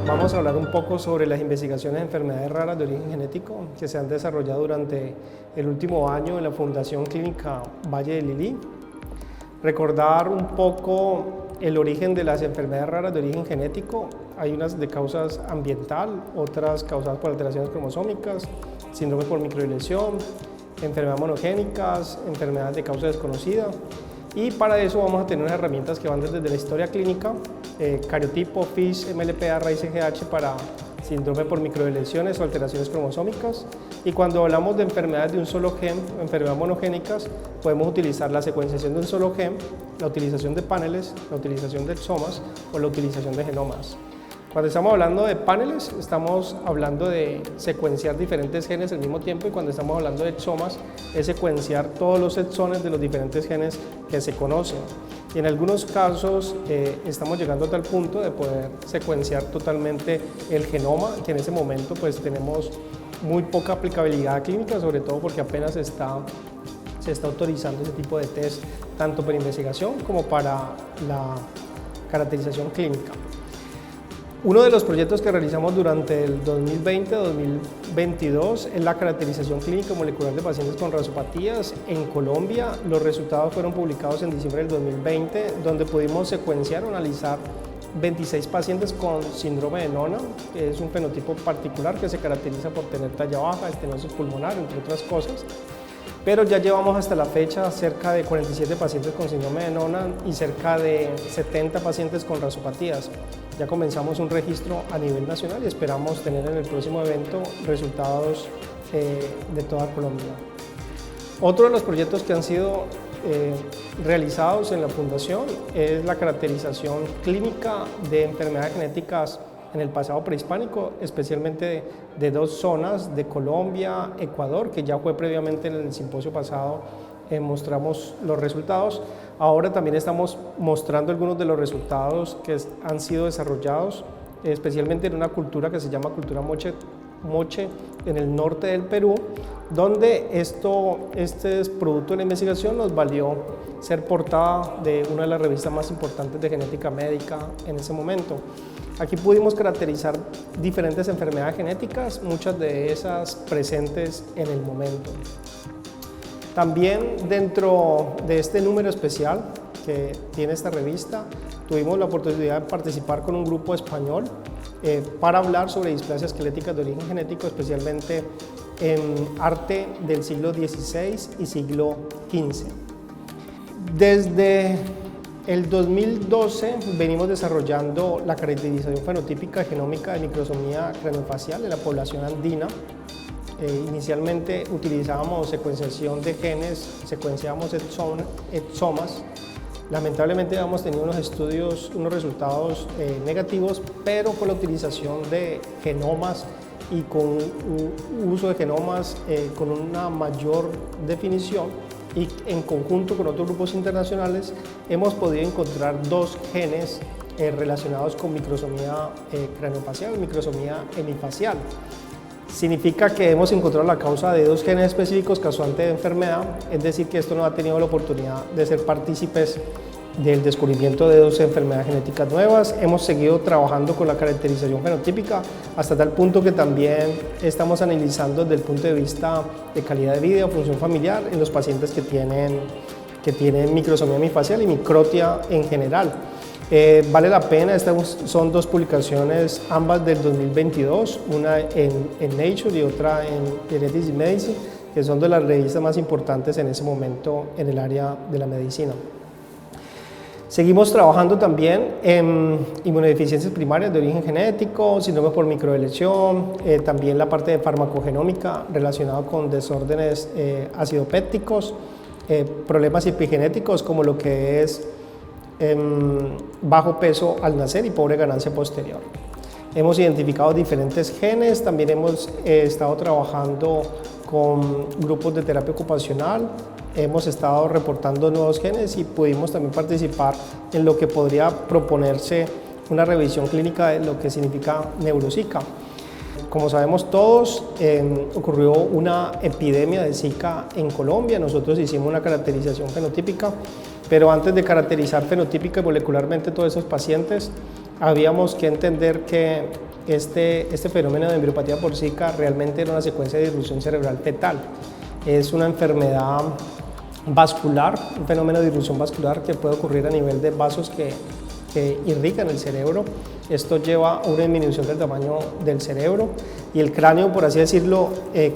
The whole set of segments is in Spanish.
Vamos a hablar un poco sobre las investigaciones de enfermedades raras de origen genético que se han desarrollado durante el último año en la Fundación Clínica Valle del Lilí. Recordar un poco el origen de las enfermedades raras de origen genético. Hay unas de causas ambiental, otras causadas por alteraciones cromosómicas, síndrome por microdeleción, enfermedades monogénicas, enfermedades de causa desconocida. Y para eso vamos a tener unas herramientas que van desde la historia clínica, cariotipo, FISH, MLPA, raíz CGH para síndrome por microdeleciones o alteraciones cromosómicas. Y cuando hablamos de enfermedades de un solo gen, o enfermedades monogénicas, podemos utilizar la secuenciación de un solo gen, la utilización de paneles, la utilización de exomas o la utilización de genomas. Cuando estamos hablando de paneles, estamos hablando de secuenciar diferentes genes al mismo tiempo, y cuando estamos hablando de exomas, es secuenciar todos los exones de los diferentes genes que se conocen. Y en algunos casos estamos llegando a tal punto de poder secuenciar totalmente el genoma, que en ese momento pues tenemos muy poca aplicabilidad clínica, sobre todo porque apenas se está autorizando ese tipo de test, tanto para investigación como para la caracterización clínica. Uno de los proyectos que realizamos durante el 2020-2022 es la caracterización clínica molecular de pacientes con rasopatías en Colombia. Los resultados fueron publicados en diciembre del 2020, donde pudimos secuenciar o analizar 26 pacientes con síndrome de Noonan, que es un fenotipo particular que se caracteriza por tener talla baja, estenosis pulmonar, entre otras cosas. Pero ya llevamos hasta la fecha cerca de 47 pacientes con síndrome de Noonan y cerca de 70 pacientes con rasopatías. Ya comenzamos un registro a nivel nacional y esperamos tener en el próximo evento resultados de toda Colombia. Otro de los proyectos que han sido realizados en la Fundación es la caracterización clínica de enfermedades genéticas en el pasado prehispánico, especialmente de dos zonas de Colombia, Ecuador, que ya fue previamente en el simposio pasado, mostramos los resultados. Ahora también estamos mostrando algunos de los resultados que han sido desarrollados, especialmente en una cultura que se llama cultura moche en el norte del Perú, donde este producto de la investigación nos valió ser portada de una de las revistas más importantes de genética médica en ese momento. Aquí pudimos caracterizar diferentes enfermedades genéticas, muchas de esas presentes en el momento. También dentro de este número especial que tiene esta revista, tuvimos la oportunidad de participar con un grupo español para hablar sobre displasias esqueléticas de origen genético, especialmente en arte del siglo XVI y siglo XV. Desde el 2012 venimos desarrollando la caracterización fenotípica genómica de microsomía craneofacial de la población andina. Inicialmente utilizábamos secuenciación de genes, secuenciábamos exomas. Lamentablemente hemos tenido unos resultados negativos, pero con la utilización de genomas y con uso de genomas con una mayor definición y en conjunto con otros grupos internacionales hemos podido encontrar dos genes relacionados con microsomía craneofacial y microsomía hemifacial. Significa que hemos encontrado la causa de dos genes específicos causantes de enfermedad, es decir, que esto nos ha tenido la oportunidad de ser partícipes del descubrimiento de dos enfermedades genéticas nuevas. Hemos seguido trabajando con la caracterización fenotípica hasta tal punto que también estamos analizando desde el punto de vista de calidad de vida o función familiar en los pacientes que tienen microsomía hemifacial y microtia en general. Vale la pena, estas son dos publicaciones, ambas del 2022, una en Nature y otra en Genetics Medicine, que son de las revistas más importantes en ese momento en el área de la medicina. Seguimos trabajando también en inmunodeficiencias primarias de origen genético, síndrome por microdeleción, también la parte de farmacogenómica relacionada con desórdenes acidopépticos, problemas epigenéticos como lo que es bajo peso al nacer y pobre ganancia posterior. Hemos identificado diferentes genes, también hemos estado trabajando con grupos de terapia ocupacional, hemos estado reportando nuevos genes y pudimos también participar en lo que podría proponerse una revisión clínica de lo que significa neurozika. Como sabemos todos, ocurrió una epidemia de Zika en Colombia. Nosotros hicimos una caracterización fenotípica, pero antes de caracterizar fenotípica y molecularmente todos esos pacientes, habíamos que entender que este fenómeno de embriopatía por Zika realmente era una secuencia de disrupción cerebral fetal. Es una enfermedad vascular, un fenómeno de disrupción vascular que puede ocurrir a nivel de vasos que irrigan el cerebro. Esto lleva a una disminución del tamaño del cerebro y el cráneo, por así decirlo,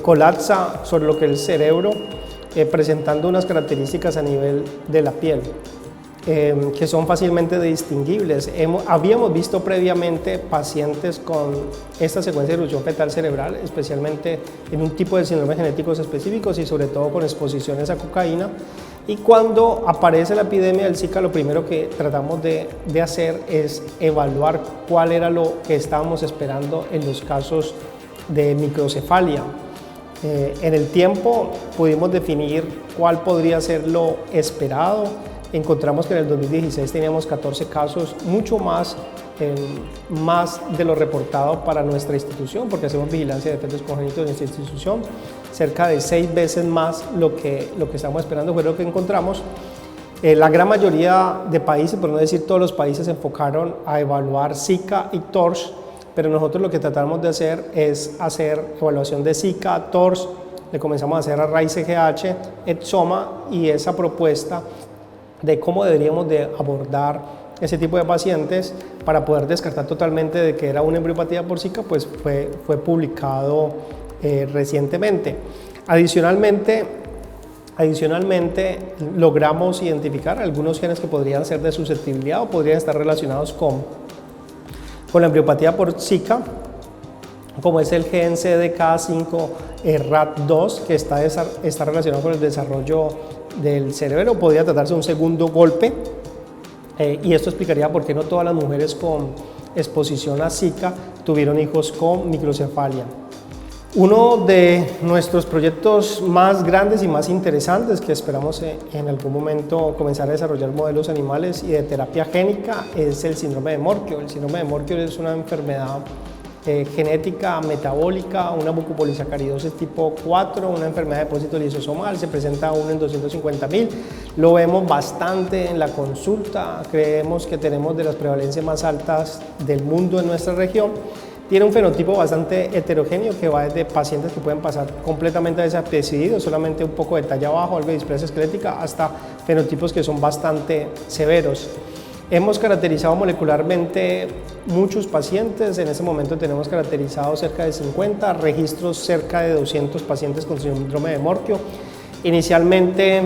colapsa sobre lo que es el cerebro, presentando unas características a nivel de la piel que son fácilmente distinguibles. Habíamos visto previamente pacientes con esta secuencia de erupción fetal cerebral, especialmente en un tipo de síndromes genéticos específicos y sobre todo con exposiciones a cocaína. Y cuando aparece la epidemia del Zika, lo primero que tratamos de hacer es evaluar cuál era lo que estábamos esperando en los casos de microcefalia. En el tiempo pudimos definir cuál podría ser lo esperado. Encontramos que en el 2016 teníamos 14 casos, mucho más de lo reportado para nuestra institución, porque hacemos vigilancia de defectos congénitos en nuestra institución. Cerca de 6 veces más lo que estamos esperando fue lo que encontramos. La gran mayoría de países, por no decir todos los países, se enfocaron a evaluar Zika y TORCH, pero nosotros lo que tratamos de hacer es hacer evaluación de Zika, TORCH, le comenzamos a hacer a RAIS-CGH, Etsoma, y esa propuesta de cómo deberíamos de abordar ese tipo de pacientes para poder descartar totalmente de que era una embriopatía por Zika, pues fue publicado recientemente. Adicionalmente, logramos identificar algunos genes que podrían ser de susceptibilidad o podrían estar relacionados con la embriopatía por Zika, como es el gen CDK5-RAT2, que está relacionado con el desarrollo del cerebro. Podría tratarse de un segundo golpe, y esto explicaría por qué no todas las mujeres con exposición a Zika tuvieron hijos con microcefalia. Uno de nuestros proyectos más grandes y más interesantes, que esperamos en algún momento comenzar a desarrollar modelos animales y de terapia génica, es el síndrome de Morquio. El síndrome de Morquio es una enfermedad genética metabólica, una mucopolisacaridosis tipo 4, una enfermedad de depósito lisosomal, se presenta uno en 250.000, lo vemos bastante en la consulta, creemos que tenemos de las prevalencias más altas del mundo en nuestra región. Tiene un fenotipo bastante heterogéneo que va desde pacientes que pueden pasar completamente desapercibidos, solamente un poco de talla bajo, algo de displasia esquelética, hasta fenotipos que son bastante severos. Hemos caracterizado molecularmente muchos pacientes, en ese momento tenemos caracterizados cerca de 50, registros cerca de 200 pacientes con síndrome de Morquio. Inicialmente,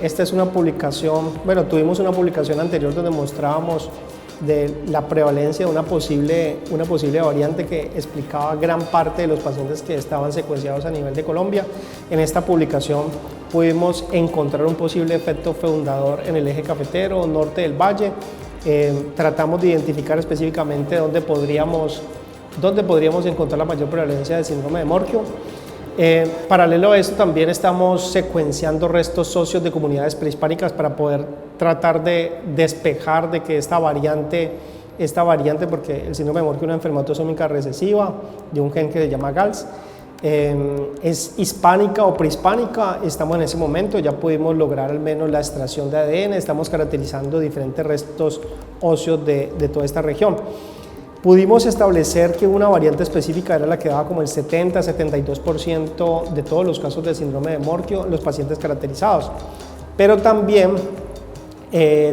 esta es una publicación, tuvimos una publicación anterior donde mostrábamos de la prevalencia de una posible variante que explicaba gran parte de los pacientes que estaban secuenciados a nivel de Colombia. En esta publicación pudimos encontrar un posible efecto fundador en el eje cafetero norte del valle. Tratamos de identificar específicamente dónde podríamos encontrar la mayor prevalencia de síndrome de Morquio. Paralelo a esto, también estamos secuenciando restos óseos de comunidades prehispánicas para poder tratar de despejar de que esta variante, porque el síndrome de Morquio es una enfermedad autosómica recesiva de un gen que se llama GALS, es hispánica o prehispánica. Estamos en ese momento, ya pudimos lograr al menos la extracción de ADN, estamos caracterizando diferentes restos óseos de toda esta región. Pudimos establecer que una variante específica era la que daba como el 70-72% de todos los casos de síndrome de Morquio en los pacientes caracterizados. Pero también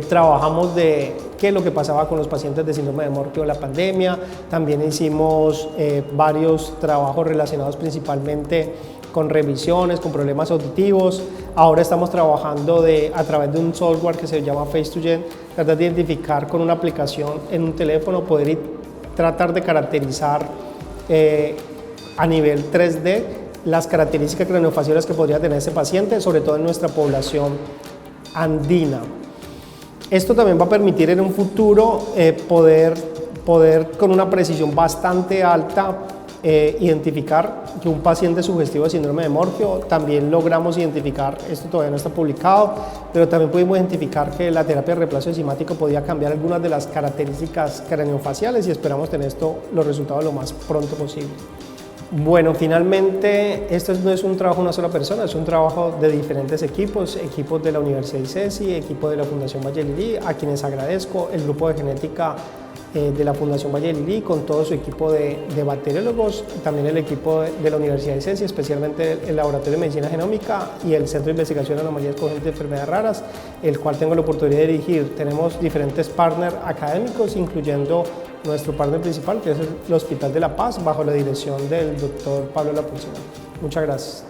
trabajamos de qué es lo que pasaba con los pacientes de síndrome de Morquio en la pandemia. También hicimos varios trabajos relacionados principalmente con revisiones, con problemas auditivos. Ahora estamos trabajando a través de un software que se llama Face2Gen, tratar de identificar con una aplicación en un teléfono, tratar de caracterizar a nivel 3D las características craneofaciales que podría tener ese paciente, sobre todo en nuestra población andina. Esto también va a permitir en un futuro poder con una precisión bastante alta identificar que un paciente sugestivo de síndrome de Morquio. También logramos identificar, esto todavía no está publicado, pero también pudimos identificar que la terapia de reemplazo enzimático podía cambiar algunas de las características craneofaciales y esperamos tener los resultados lo más pronto posible. Bueno, finalmente, esto no es un trabajo de una sola persona, es un trabajo de diferentes equipos de la Universidad ICESI, equipos de la Fundación Valle Lirí, a quienes agradezco, el grupo de genética de la Fundación Valle del Lili, con todo su equipo de bacteriólogos, también el equipo de la Universidad de Ciencia, especialmente el Laboratorio de Medicina Genómica y el Centro de Investigación de Anomalías Congénitas de Enfermedades Raras, el cual tengo la oportunidad de dirigir. Tenemos diferentes partners académicos, incluyendo nuestro partner principal, que es el Hospital de La Paz, bajo la dirección del doctor Pablo Lapucina. Muchas gracias.